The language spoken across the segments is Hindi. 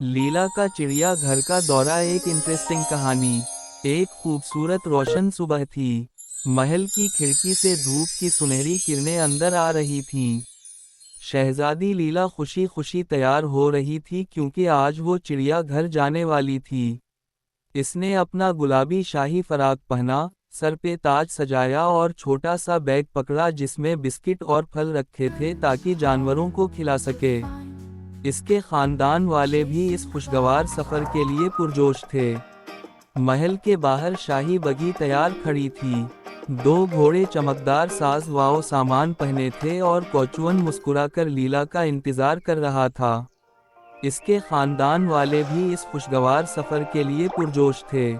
लीला का चिड़िया घर का दौरा। एक इंटरेस्टिंग कहानी। एक खूबसूरत रोशन सुबह थी। महल की खिड़की से धूप की सुनहरी किरणें अंदर आ रही थीं। शहजादी लीला खुशी खुशी तैयार हो रही थी क्योंकि आज वो चिड़िया घर जाने वाली थी। इसने अपना गुलाबी शाही फराक पहना, सर पे ताज सजाया और छोटा सा बैग पकड़ा जिसमें बिस्किट और फल रखे थे ताकि जानवरों को खिला सके। इसके खानदान वाले भी इस खुशगवार सफर के लिए पुरजोश थे। महल के बाहर शाही बगी तैयार खड़ी थी। दो घोड़े चमकदार साज वाओ सामान पहने थे और कोचुअन मुस्कुराकर लीला का इंतजार कर रहा था। इसके खानदान वाले भी इस खुशगवार सफर के लिए पुरजोश थे।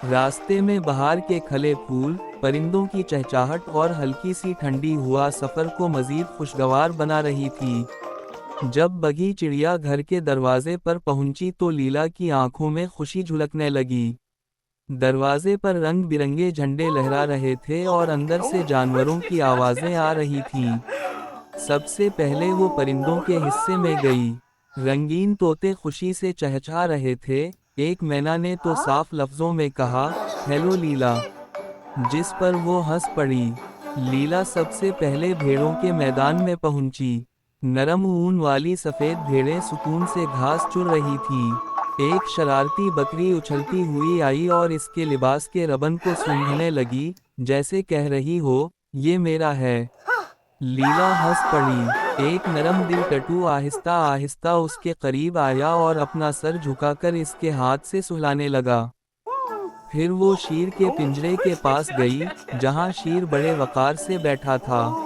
रास्ते में बहार के खिले फूल, परिंदों की चहचहाहट और हल्की सी ठंडी हवा सफर को मजीद खुशगवार बना रही थी। जब बगी चिड़िया घर के दरवाजे पर पहुंची तो लीला की आंखों में खुशी झलकने लगी। दरवाजे पर रंग बिरंगे झंडे लहरा रहे थे और अंदर से जानवरों की आवाजें आ रही थीं। सबसे पहले वो परिंदों के हिस्से में गई। रंगीन तोते खुशी से चहचहा रहे थे। एक मैना ने तो साफ लफ्जों में कहा, हेलो लीला, जिस पर वो हंस पड़ी। लीला सबसे पहले भेड़ों के मैदान में पहुंची। नरम ऊन वाली सफेद भेड़ें सुकून से घास चुन रही थीं। एक शरारती बकरी उछलती हुई आई और इसके लिबास के रबन को सूंघने लगी, जैसे कह रही हो, ये मेरा है। लीला हंस पड़ी। एक नरम दिल टट्टू आहिस्ता आहिस्ता उसके करीब आया और अपना सर झुकाकर इसके हाथ से सुलाने लगा। फिर वो शीर के पिंजरे के पास गई, जहां शीर बड़े वकार से बैठा था।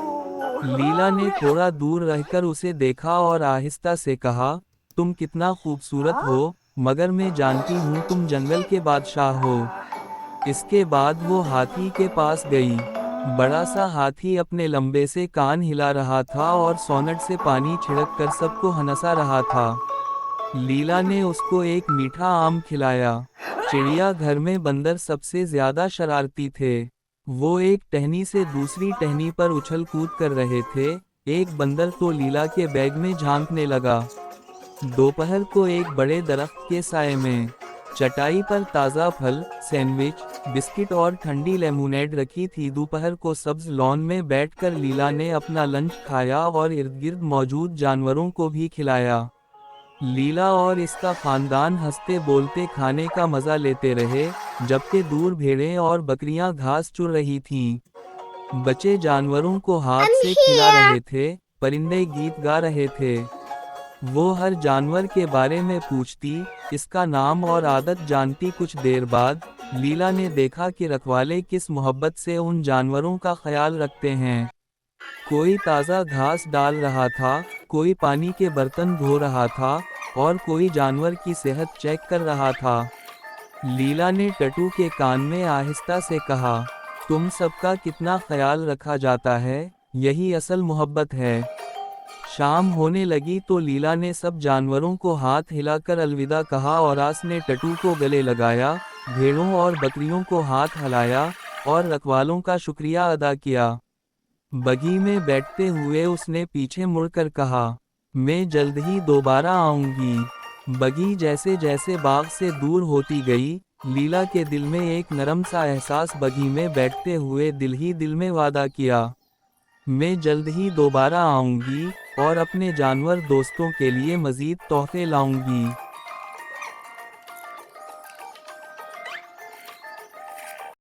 लीला ने थोड़ा दूर रहकर उसे देखा और आहिस्ता से कहा, तुम कितना खूबसूरत हो, मगर मैं जानती हूँ तुम जंगल के बादशाह हो। इसके बाद वो हाथी के पास गई। बड़ा सा हाथी अपने लंबे से कान हिला रहा था और सोनट से पानी छिड़क कर सबको हंसा रहा था। लीला ने उसको एक मीठा आम खिलाया। चिड़िया घर में बंदर सबसे ज्यादा शरारती थे। वो एक टहनी से दूसरी टहनी पर उछल कूद कर रहे थे। एक बंदर तो लीला के बैग में झांकने लगा। दोपहर को एक बड़े दरख्त के साए में चटाई पर ताज़ा फल, सैंडविच, बिस्किट और ठंडी लेमोनेड रखी थी। दोपहर को सब्ज लॉन में बैठकर लीला ने अपना लंच खाया और इर्द गिर्द मौजूद जानवरों को भी खिलाया। लीला और इसका खानदान हंसते बोलते खाने का मजा लेते रहे, जबकि दूर भेड़ें और बकरियां घास चुन रही थीं। बचे जानवरों को हाथ से खिला रहे थे, परिंदे गीत गा रहे थे। वो हर जानवर के बारे में पूछती, इसका नाम और आदत जानती। कुछ देर बाद लीला ने देखा कि रखवाले किस मोहब्बत से उन जानवरों का ख्याल रखते हैं। कोई ताज़ा घास डाल रहा था, कोई पानी के बर्तन धो रहा था और कोई जानवर की सेहत चेक कर रहा था। लीला ने टट्टू के कान में आहिस्ता से कहा, तुम सबका कितना ख्याल रखा जाता है, यही असल मोहब्बत है। शाम होने लगी तो लीला ने सब जानवरों को हाथ हिलाकर अलविदा कहा और आस ने टट्टू को गले लगाया, भेड़ों और बकरियों को हाथ हिलाया और रखवालों का शुक्रिया अदा किया। बगी में बैठते हुए उसने पीछे मुड़कर कहा, मैं जल्द ही दोबारा आऊंगी। बगी जैसे जैसे बाग से दूर होती गई, लीला के दिल में एक नरम सा एहसास। बगी में बैठते हुए दिल ही दिल में वादा किया, मैं जल्द ही दोबारा आऊंगी और अपने जानवर दोस्तों के लिए मजीद तोहफे लाऊंगी।